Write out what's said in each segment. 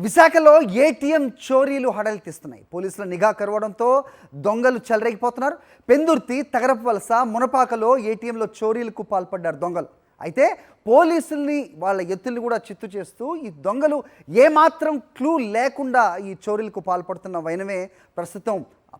విశాఖలో ఏటీఎం చోరీలు హడలెత్తిస్తున్నాయి. పోలీసుల నిఘా కరవడంతో దొంగలు చెలరేగిపోతున్నారు. పెందుర్తి, తగరపవలస, మునపాకలో ఏటీఎంలో చోరీలకు పాల్పడ్డారు దొంగలు. అయితే పోలీసుల్ని వాళ్ళ ఎత్తుల్ని కూడా చిత్తు చేస్తూ ఈ దొంగలు ఏమాత్రం క్లూ లేకుండా ఈ చోరీలకు పాల్పడుతున్న వైనమే ప్రస్తుతం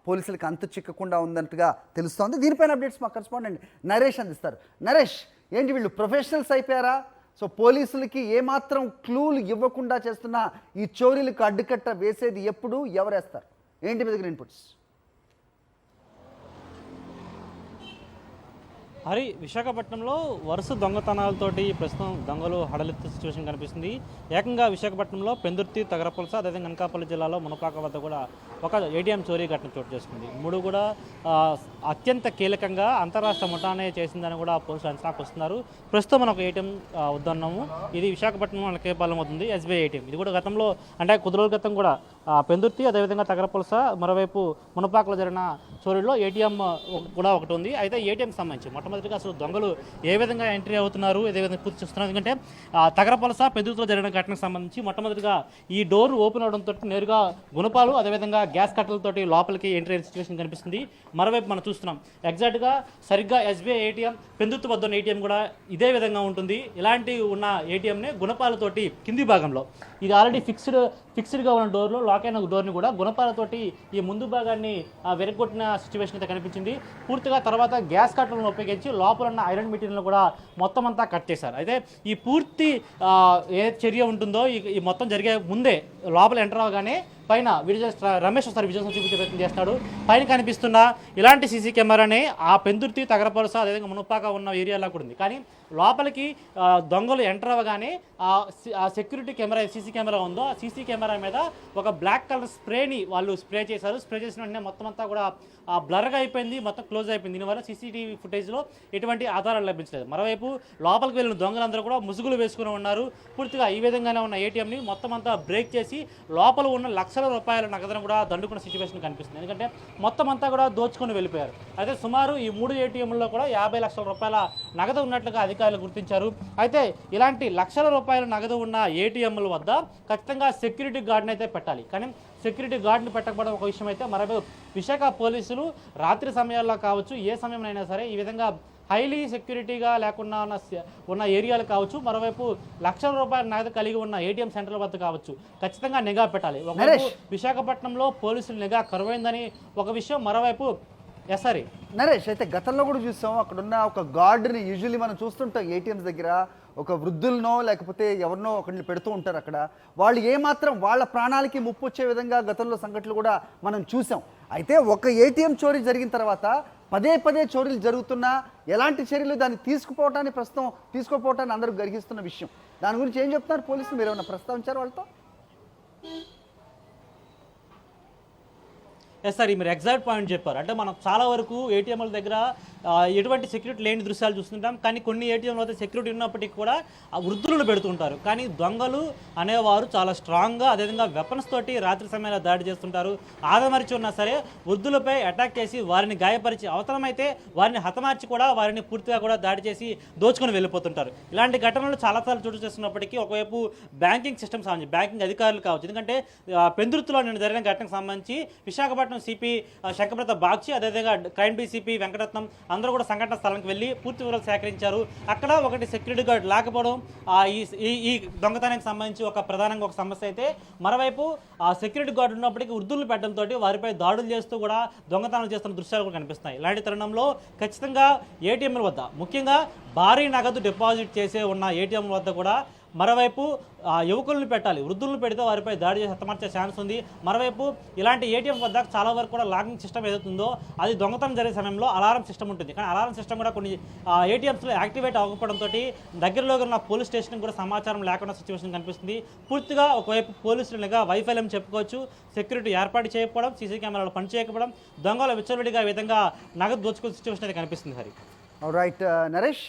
పోలీసులకు అంతు చిక్కకుండా ఉందన్నట్టుగా తెలుస్తోంది. దీనిపైన అప్డేట్స్ మా కరెస్పాండెంట్ నరేష్ అందిస్తారు. నరేష్, ఏంటి వీళ్ళు ప్రొఫెషనల్స్ అయిపోయారా? సో పోలీసులకి ఏమాత్రం క్లూలు ఇవ్వకుండా చేస్తున్న ఈ చోరీలకు అడ్డుకట్ట వేసేది ఎప్పుడు, ఎవరేస్తారు? ఏంటి మీ దగ్గర ఇన్పుట్స్? హరి, విశాఖపట్నంలో వరుస దొంగతనాలతోటి ప్రస్తుతం దొంగలు హడలెత్తే సిచ్యువేషన్ కనిపిస్తుంది. ఏకంగా విశాఖపట్నంలో పెందుర్తి, తగరపవలస, అదేవిధంగా అనకాపల్లి జిల్లాలో మునపాక వద్ద కూడా ఒక ఏటీఎం చోరీ ఘటన చోటు చేసుకుంది. మూడు కూడా అత్యంత కీలకంగా అంతరాష్ట్ర ముఠానే చేసిందని కూడా పోలీసులు అంచనాకు వస్తున్నారు. ప్రస్తుతం మనం ఒక ఏటీఎం వద్దన్నాము. ఇది విశాఖపట్నం అనకేపాలెం అవుతుంది, ఎస్బీఐ ఏటీఎం. ఇది కూడా గతంలో అంటే కొద్ది రోజుల క్రితం కూడా పెందుర్తి, అదేవిధంగా తగరపవలస, మరోవైపు మునపాకలో జరిగిన చోరీలో ఏటీఎం కూడా ఒకటి ఉంది. అయితే ఏటీఎంకి సంబంధించి మొట్టమొదటిగా అసలు దొంగలు ఏ విధంగా ఎంట్రీ అవుతున్నారు, ఏ విధంగా పూర్తి చేస్తున్నారు? ఎందుకంటే తగరపవలస, పెందుర్తిలో జరిగిన ఘటనకు సంబంధించి మొట్టమొదటిగా ఈ డోర్ ఓపెన్ అవడంతో నేరుగా గుణపాలు, అదేవిధంగా గ్యాస్ కట్టలతోటి లోపలికి ఎంట్రీ అయిన సిచ్యువేషన్ కనిపిస్తుంది. మరోవైపు మనం చూస్తున్నాం ఎగ్జాక్ట్గా సరిగ్గా ఎస్బీఐ ఏటీఎం, పెందుర్తి వద్ద ఉన్న ఏటీఎం కూడా ఇదే విధంగా ఉంటుంది. ఇలాంటి ఉన్న ఏటీఎంని గుణపాలతోటి కింది భాగంలో, ఇది ఆల్రెడీ ఫిక్స్డ్గా ఉన్న డోర్లో లాక్ అయిన డోర్ని కూడా గుణపాలతోటి ఈ ముందు భాగాన్ని వెరగొట్టిన సిచ్యువేషన్ అయితే కనిపించింది. పూర్తిగా తర్వాత గ్యాస్ కట్టలను ఉపయోగించి లోపల ఉన్న ఐరన్ మెటీరియల్ కూడా మొత్తం అంతా కట్ చేశారు. అయితే ఈ పూర్తి ఏ చర్య ఉంటుందో ఈ మొత్తం జరిగే ముందే లోపల ఎంటర్ అవగానే పైన రమేష్ ఒకసారి విజయం చూపించే ప్రయత్నం చేస్తాడు. పైన కనిపిస్తున్న ఇలాంటి సీసీ కెమెరానే ఆ పెందుర్తి, తగరపవలస, అదేవిధంగా మునపాక ఉన్న ఏరియాలో కూడా ఉంది. కానీ లోపలికి దొంగలు ఎంటర్ అవ్వగానే ఆ సెక్యూరిటీ కెమెరా, సీసీ కెమెరా ఉందో ఆ సీసీ కెమెరా మీద ఒక బ్లాక్ కలర్ స్ప్రేని వాళ్ళు స్ప్రే చేశారు. స్ప్రే చేసిన వెంటనే మొత్తం అంతా కూడా బ్లర్గా అయిపోయింది, మొత్తం క్లోజ్ అయిపోయింది. దీనివల్ల సీసీటీవీ ఫుటేజ్లో ఎటువంటి ఆధారాలు లభించలేదు. మరోవైపు లోపలికి వెళ్ళిన దొంగలందరూ కూడా ముసుగులు వేసుకుని ఉన్నారు. పూర్తిగా ఈ విధంగానే ఉన్న ఏటీఎంని మొత్తం అంతా బ్రేక్ చేసి లోపల ఉన్న లక్షల రూపాయల నగదును కూడా దండుకున్న సిచ్యువేషన్ కనిపిస్తుంది. ఎందుకంటే మొత్తం అంతా కూడా దోచుకొని వెళ్ళిపోయారు. అయితే సుమారు ఈ 3 ఏటీఎంల్లో కూడా 50 లక్షల రూపాయల నగదు ఉన్నట్లుగా అధికారులు గుర్తించారు. అయితే ఇలాంటి లక్షల రూపాయల నగదు ఉన్న ఏటీఎంల వద్ద ఖచ్చితంగా సెక్యూరిటీ గార్డ్ని అయితే పెట్టాలి. కానీ సెక్యూరిటీ గార్డ్ని పెట్టకపోవడం ఒక విషయం అయితే, మరోవైపు విశాఖ పోలీసులు రాత్రి సమయాల్లో కావచ్చు, ఏ సమయంలో సరే ఈ విధంగా హైలీ సెక్యూరిటీగా లేకుండా ఉన్న ఏరియాలు కావచ్చు, మరోవైపు లక్షల రూపాయల నగదు కలిగి ఉన్న ఏటీఎం సెంటర్ల వద్ద కావచ్చు, ఖచ్చితంగా నిఘా పెట్టాలి. ఒకవైపు విశాఖపట్నంలో పోలీసులు నిఘా కరువైందని ఒక విషయం, మరోవైపు ఎస్ఆర్ నరేష్, అయితే గతంలో కూడా చూసాం, అక్కడున్న ఒక గార్డుని యూజువల్లీ మనం చూస్తుంటాం ఏటీఎంస్ దగ్గర ఒక వృద్ధులనో లేకపోతే ఎవరినో ఒకరిని పెడుతూ ఉంటారు. అక్కడ వాళ్ళు ఏమాత్రం వాళ్ళ ప్రాణాలకి ముప్పు వచ్చే విధంగా గతంలో సంఘటనలు కూడా మనం చూసాం. అయితే ఒక ఏటీఎం చోరీ జరిగిన తర్వాత పదే పదే చోరీలు జరుగుతున్నా ఎలాంటి చర్యలు దాన్ని తీసుకోపోవటాన్ని అందరూ గర్హిస్తున్న విషయం. దాని గురించి ఏం చెప్తున్నారు పోలీసులు? మీరు ఏమైనా ప్రస్తావించారు వాళ్ళతో? సార్, మీరు ఎగ్జాక్ట్ పాయింట్ చెప్పారు. అంటే మనం చాలా వరకు ఏటీఎంల దగ్గర ఎటువంటి సెక్యూరిటీ లేని దృశ్యాలు చూస్తుంటాం. కానీ కొన్ని ఏటీఎంలో అయితే సెక్యూరిటీ ఉన్నప్పటికీ కూడా వృద్ధులను పెడుతుంటారు. కానీ దొంగలు అనేవారు చాలా స్ట్రాంగ్గా, అదేవిధంగా వెపన్స్ తోటి రాత్రి సమయంలో దాడి చేస్తుంటారు. ఆదమరిచి ఉన్నా సరే వృద్ధులపై అటాక్ చేసి వారిని గాయపరిచి, అవసరమైతే వారిని హతమార్చి కూడా వారిని పూర్తిగా కూడా దాడి చేసి దోచుకొని వెళ్ళిపోతుంటారు. ఇలాంటి ఘటనలు చాలాసార్లు చోటు చేస్తున్నప్పటికీ ఒకవైపు బ్యాంకింగ్ సిస్టమ్ సంబంధించి, బ్యాంకింగ్ అధికారులు కావచ్చు, ఎందుకంటే పెందుర్తిలో నేను జరిగిన ఘటనకు సంబంధించి విశాఖపట్నం సిపి శంకరప్రత బాగ్చి, అదేవిధంగా క్రైమ్ డీసీపీ వెంకటరత్నం అందరూ కూడా సంఘటన స్థలానికి వెళ్ళి పూర్తి వివరాలు సేకరించారు. అక్కడ ఒకటి సెక్యూరిటీ గార్డ్ లేకపోవడం ఈ దొంగతనానికి సంబంధించి ప్రధానంగా ఒక సమస్య అయితే, మరోవైపు ఆ సెక్యూరిటీ గార్డు ఉన్నప్పటికీ వృద్ధులు పెట్టడంతో వారిపై దాడులు చేస్తూ కూడా దొంగతనాలు చేస్తున్న దృశ్యాలు కూడా కనిపిస్తున్నాయి. ఇలాంటి తరుణంలో ఖచ్చితంగా ఏటీఎంల వద్ద, ముఖ్యంగా భారీ నగదు డిపాజిట్ చేసే ఉన్న ఏటీఎంల వద్ద కూడా మరోవైపు యువకులను పెట్టాలి. వృద్ధులను పెడితే వారిపై దాడి చేసి హతమార్చే ఛాన్స్ ఉంది. మరోవైపు ఇలాంటి ఏటీఎం వద్ద చాలా వరకు కూడా లాకింగ్ సిస్టమ్ ఏదైతుందో అది దొంగతనం జరిగే సమయంలో అలారం సిస్టమ్ ఉంటుంది. కానీ అలారం సిస్టమ్ కూడా కొన్ని ఏటీఎంస్లో యాక్టివేట్ అవ్వకపోవడంతో దగ్గరలో ఉన్న పోలీస్ స్టేషన్కి కూడా సమాచారం లేకుండా సిచ్యువేషన్ కనిపిస్తుంది. పూర్తిగా ఒకవైపు పోలీసులుగా వైఫల్యం చెప్పుకోవచ్చు. సెక్యూరిటీ ఏర్పాటు చేయకపోవడం, సీసీ కెమెరాలు పనిచేయకపోవడం, దొంగల విచ్చలవిడిగా ఈ విధంగా నగదు దోచుకునే సిచ్యువేషన్ అయితే కనిపిస్తుంది. హరి, రైట్ నరేష్.